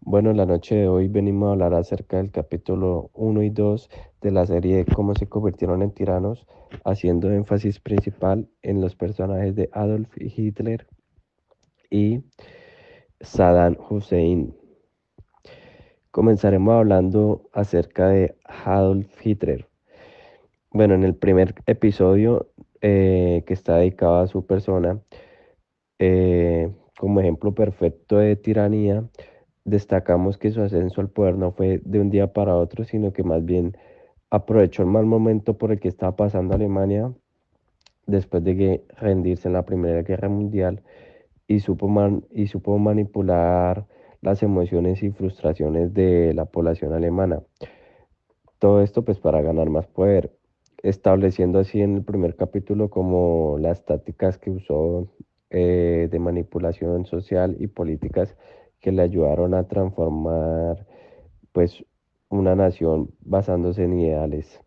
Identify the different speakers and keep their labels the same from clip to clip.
Speaker 1: Bueno, la noche de hoy venimos a hablar acerca del capítulo uno y 2 de la serie Cómo se convirtieron en tiranos, haciendo énfasis principal en los personajes de Adolf Hitler y Saddam Hussein. Comenzaremos hablando acerca de Adolf Hitler. Bueno, en el primer episodio que está dedicado a su persona, como ejemplo perfecto de tiranía, destacamos que su ascenso al poder no fue de un día para otro, sino que más bien aprovechó el mal momento por el que estaba pasando Alemania después de que rendirse en la Primera Guerra Mundial y supo manipular las emociones y frustraciones de la población alemana. Todo esto pues para ganar más poder, estableciendo así en el primer capítulo como las tácticas que usó de manipulación social y políticas que le ayudaron a transformar pues una nación basándose en ideales.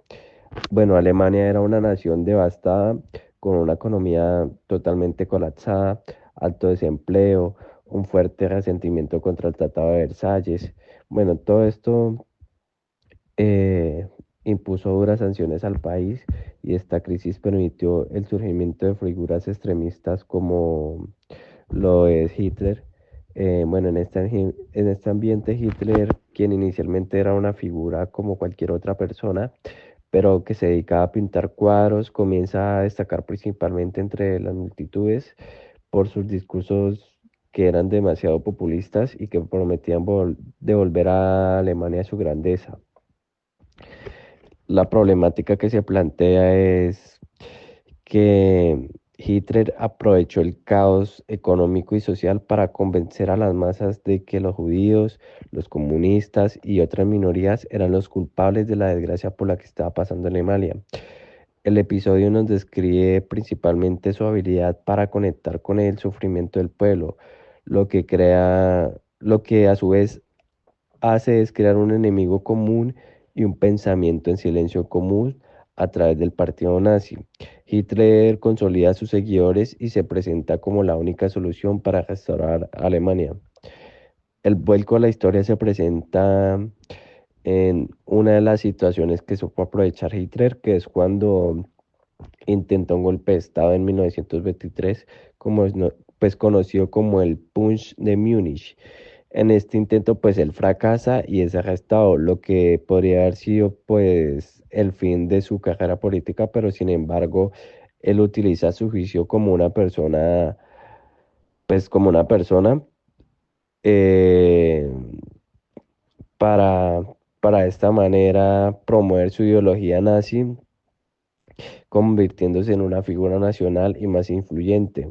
Speaker 1: Bueno, Alemania era una nación devastada, con una economía totalmente colapsada, alto desempleo, un fuerte resentimiento contra el Tratado de Versalles. Bueno, todo esto eh, impuso duras sanciones al país y esta crisis permitió el surgimiento de figuras extremistas como lo es Hitler. Bueno, en este ambiente Hitler, quien inicialmente era una figura como cualquier otra persona, pero que se dedicaba a pintar cuadros, comienza a destacar principalmente entre las multitudes por sus discursos que eran demasiado populistas y que prometían devolver a Alemania su grandeza. La problemática que se plantea es que Hitler aprovechó el caos económico y social para convencer a las masas de que los judíos, los comunistas y otras minorías eran los culpables de la desgracia por la que estaba pasando Alemania. El episodio nos describe principalmente su habilidad para conectar con el sufrimiento del pueblo, lo que a su vez hace es crear un enemigo común y un pensamiento en silencio común a través del partido nazi. Hitler consolida a sus seguidores y se presenta como la única solución para restaurar Alemania. El vuelco a la historia se presenta en una de las situaciones que supo aprovechar Hitler, que es cuando intentó un golpe de Estado en 1923, pues conocido como el Punch de Múnich. En este intento, pues él fracasa y es arrestado, lo que podría haber sido pues el fin de su carrera política, pero sin embargo, él utiliza su juicio como una persona, pues como una persona eh, para, para de esta manera promover su ideología nazi, convirtiéndose en una figura nacional y más influyente.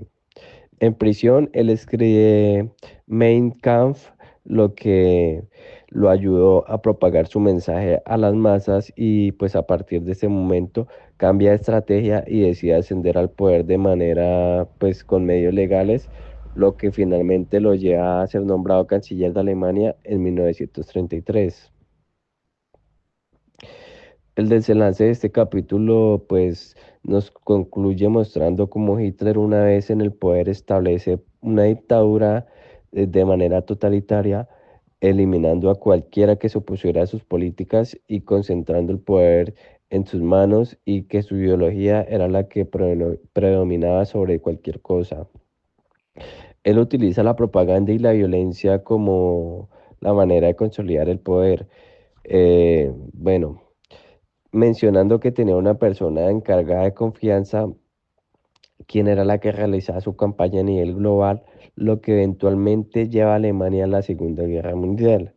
Speaker 1: En prisión, él escribe Mein Kampf, lo que lo ayudó a propagar su mensaje a las masas y pues a partir de ese momento cambia de estrategia y decide ascender al poder de manera pues con medios legales, lo que finalmente lo lleva a ser nombrado canciller de Alemania en 1933. El desenlace de este capítulo pues nos concluye mostrando cómo Hitler una vez en el poder establece una dictadura de manera totalitaria, eliminando a cualquiera que se opusiera a sus políticas y concentrando el poder en sus manos y que su ideología era la que predominaba sobre cualquier cosa. Él utiliza la propaganda y la violencia como la manera de consolidar el poder. Bueno, mencionando que tenía una persona encargada de confianza, quien era la que realizaba su campaña a nivel global, lo que eventualmente lleva a Alemania a la Segunda Guerra Mundial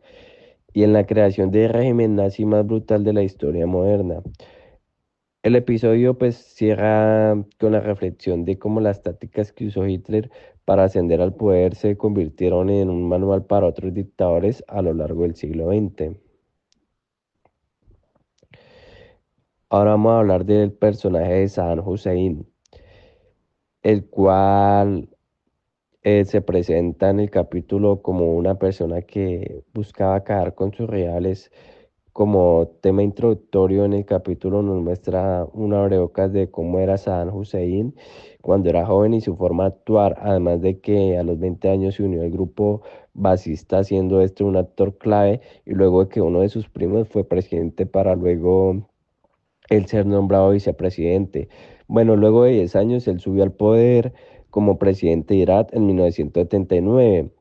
Speaker 1: y en la creación del régimen nazi más brutal de la historia moderna. El episodio pues cierra con la reflexión de cómo las tácticas que usó Hitler para ascender al poder se convirtieron en un manual para otros dictadores a lo largo del siglo XX. Ahora vamos a hablar del personaje de Saddam Hussein, el cual se presenta en el capítulo como una persona que buscaba acabar con sus rivales Como tema introductorio en el capítulo nos muestra una abrebocas de cómo era Saddam Hussein cuando era joven y su forma de actuar, además de que a los 20 años se unió al grupo basista, siendo este un actor clave, y luego de que uno de sus primos fue presidente para luego el ser nombrado vicepresidente. Bueno, luego de 10 años él subió al poder como presidente de Irak en 1979.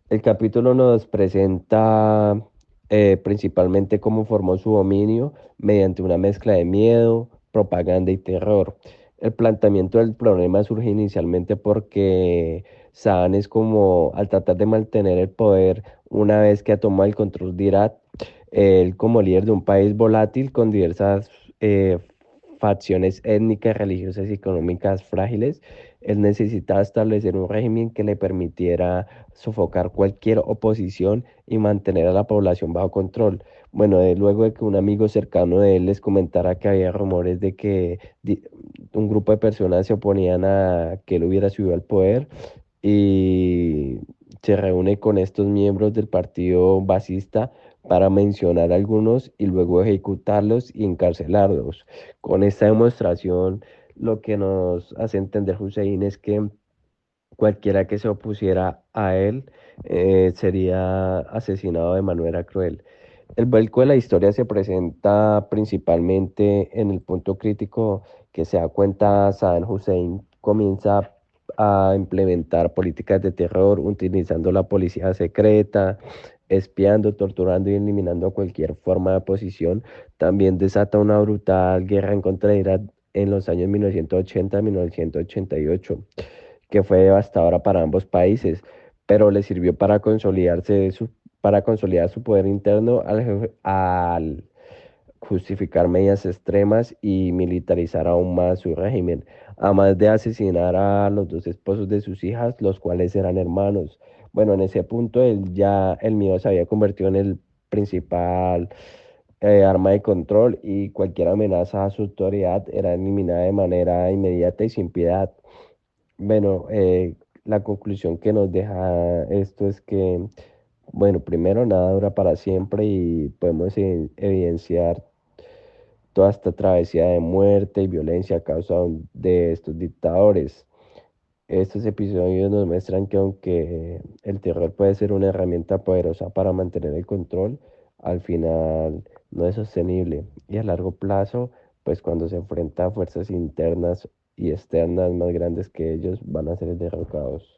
Speaker 1: El capítulo nos presenta principalmente cómo formó su dominio mediante una mezcla de miedo, propaganda y terror. El planteamiento del problema surge inicialmente porque Saddam es como al tratar de mantener el poder una vez que ha tomado el control de Irak, él como líder de un país volátil con diversas eh, facciones étnicas, religiosas y económicas frágiles, él necesitaba establecer un régimen que le permitiera sofocar cualquier oposición y mantener a la población bajo control. Bueno, luego de que un amigo cercano de él les comentara que había rumores de que un grupo de personas se oponían a que él hubiera subido al poder, y se reúne con estos miembros del partido basista para mencionar algunos y luego ejecutarlos y encarcelarlos. Con esta demostración, lo que nos hace entender Hussein es que cualquiera que se opusiera a él sería asesinado de manera cruel. El vuelco de la historia se presenta principalmente en el punto crítico que se da cuenta Saddam Hussein comienza a implementar políticas de terror utilizando la policía secreta, espiando, torturando y eliminando cualquier forma de oposición. También desata una brutal guerra en contra de Irak en los años 1980 a 1988, que fue devastadora para ambos países, pero le sirvió para para consolidar su poder interno al justificar medidas extremas y militarizar aún más su régimen, además de asesinar a los dos esposos de sus hijas, los cuales eran hermanos. Bueno, en ese punto el miedo se había convertido en el principal arma de control, y cualquier amenaza a su autoridad era eliminada de manera inmediata y sin piedad. Bueno, la conclusión que nos deja esto es que, bueno, primero, nada dura para siempre y podemos evidenciar toda esta travesía de muerte y violencia a causa de estos dictadores. Estos episodios nos muestran que aunque el terror puede ser una herramienta poderosa para mantener el control, al final no es sostenible y a largo plazo, pues cuando se enfrenta a fuerzas internas y externas más grandes que ellos, van a ser derrocados.